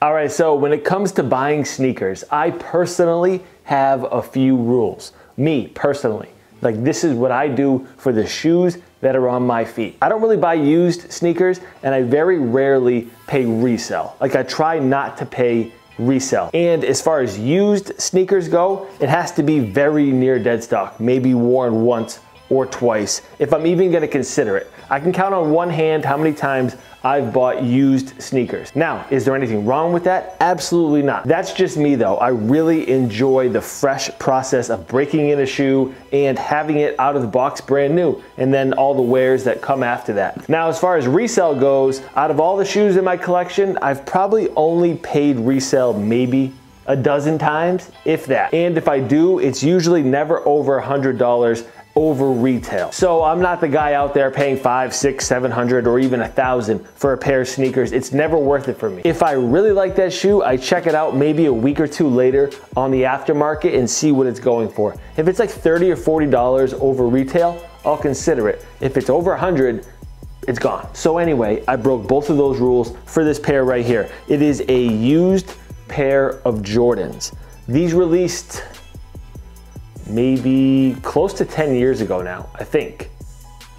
All right, so when it comes to buying sneakers, I personally have a few rules. Me, personally. Like, this is what I do for the shoes that are on my feet. I don't really buy used sneakers, and I very rarely pay resell. Like, I try not to pay resell. And as far as used sneakers go, it has to be very near dead stock, maybe worn once or twice, if I'm even gonna consider it. I can count on one hand how many times I've bought used sneakers. Now, is there anything wrong with that? Absolutely not. That's just me though. I really enjoy the fresh process of breaking in a shoe and having it out of the box brand new, and then all the wears that come after that. Now, as far as resale goes, out of all the shoes in my collection, I've probably only paid resale maybe a dozen times, if that. And if I do, it's usually never over $100 over retail. So I'm not the guy out there paying $500, $600, $700 or even $1,000 for a pair of sneakers. It's never worth it for me. If I really like that shoe, I check it out maybe a week or two later on the aftermarket and see what it's going for. If it's like $30 or $40 over retail, I'll consider it. If it's over $100, it's gone. So anyway, I broke both of those rules for this pair right here. It is a used pair of Jordans. These released maybe close to 10 years ago now, I think.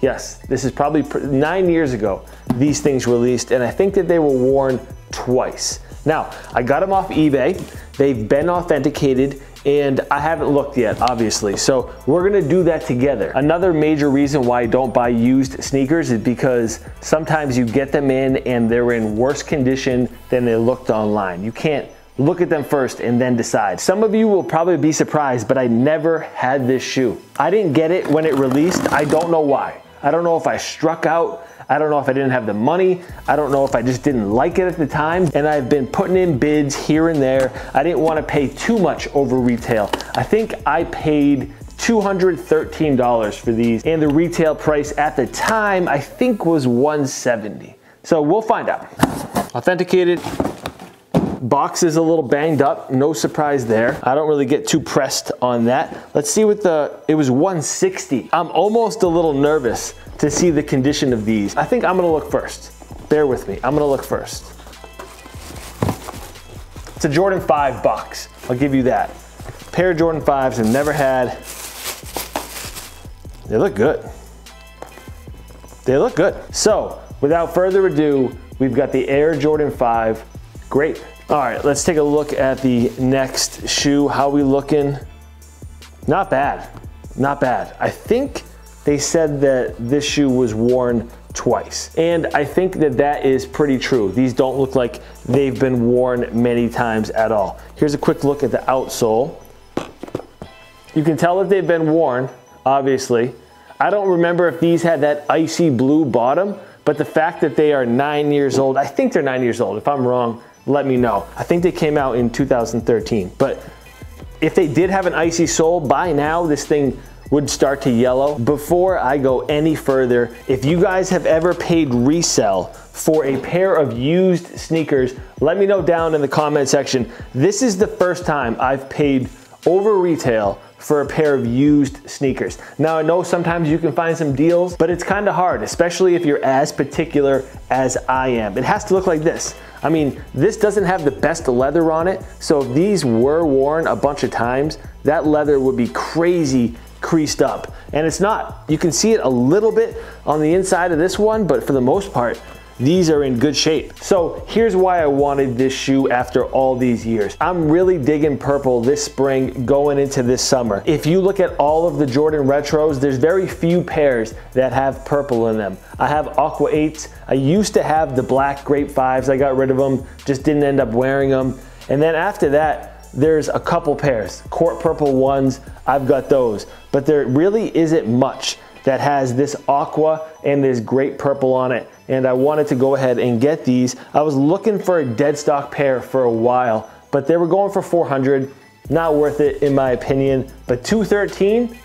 Yes, this is probably 9 years ago these things released, and I think that they were worn twice. Now, I got them off eBay. They've been authenticated, and I haven't looked yet, obviously. So we're gonna do that together. Another major reason why I don't buy used sneakers is because sometimes you get them in and they're in worse condition than they looked online. You can't look at them first and then decide. Some of you will probably be surprised, but I never had this shoe. I didn't get it when it released. I don't know why. I don't know if I struck out. I don't know if I didn't have the money. I don't know if I just didn't like it at the time. And I've been putting in bids here and there. I didn't want to pay too much over retail. I think I paid $213 for these, and the retail price at the time I think was $170. So we'll find out. Authenticated. Box is a little banged up, no surprise there. I don't really get too pressed on that. Let's see what it was $160. I'm almost a little nervous to see the condition of these. I think I'm gonna look first. Bear with me, I'm gonna look first. It's a Jordan 5 box, I'll give you that. Pair of Jordan 5s I've never had. They look good. They look good. So, without further ado, we've got the Air Jordan 5 Grape. All right, let's take a look at the next shoe. How we looking? Not bad, not bad. I think they said that this shoe was worn twice, and I think that that is pretty true. These don't look like they've been worn many times at all. Here's a quick look at the outsole. You can tell that they've been worn, obviously. I don't remember if these had that icy blue bottom, but the fact that they are 9 years old, I think they're 9 years old. If I'm wrong, let me know. I think they came out in 2013, but if they did have an icy sole, by now this thing would start to yellow. Before I go any further, if you guys have ever paid resell for a pair of used sneakers, let me know down in the comment section. This is the first time I've paid over retail for a pair of used sneakers. Now I know sometimes you can find some deals, but it's kind of hard, especially if you're as particular as I am. It has to look like this. I mean, this doesn't have the best leather on it, so if these were worn a bunch of times, that leather would be crazy creased up. And it's not. You can see it a little bit on the inside of this one, but for the most part, these are in good shape. So here's why I wanted this shoe after all these years. I'm really digging purple this spring going into this summer. If you look at all of the Jordan retros, there's very few pairs that have purple in them. I have Aqua 8s. I used to have the black Grape 5s. I got rid of them, just didn't end up wearing them. And then after that, there's a couple pairs. Court purple ones, I've got those. But there really isn't much that has this aqua and this grape purple on it, and I wanted to go ahead and get these. I was looking for a dead stock pair for a while, but they were going for $400. Not worth it in my opinion, but $213,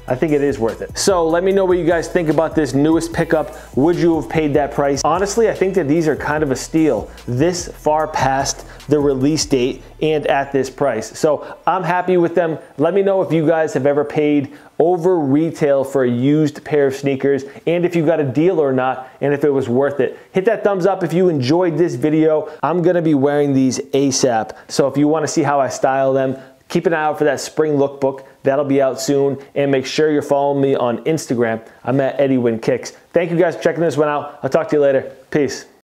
I think it is worth it. So let me know what you guys think about this newest pickup. Would you have paid that price? Honestly, I think that these are kind of a steal this far past the release date and at this price. So I'm happy with them. Let me know if you guys have ever paid over retail for a used pair of sneakers, and if you got a deal or not, and if it was worth it. Hit that thumbs up if you enjoyed this video. I'm gonna be wearing these ASAP. So if you wanna see how I style them, keep an eye out for that spring lookbook. That'll be out soon. And make sure you're following me on Instagram. I'm at Eddiewinkicks. Thank you guys for checking this one out. I'll talk to you later. Peace.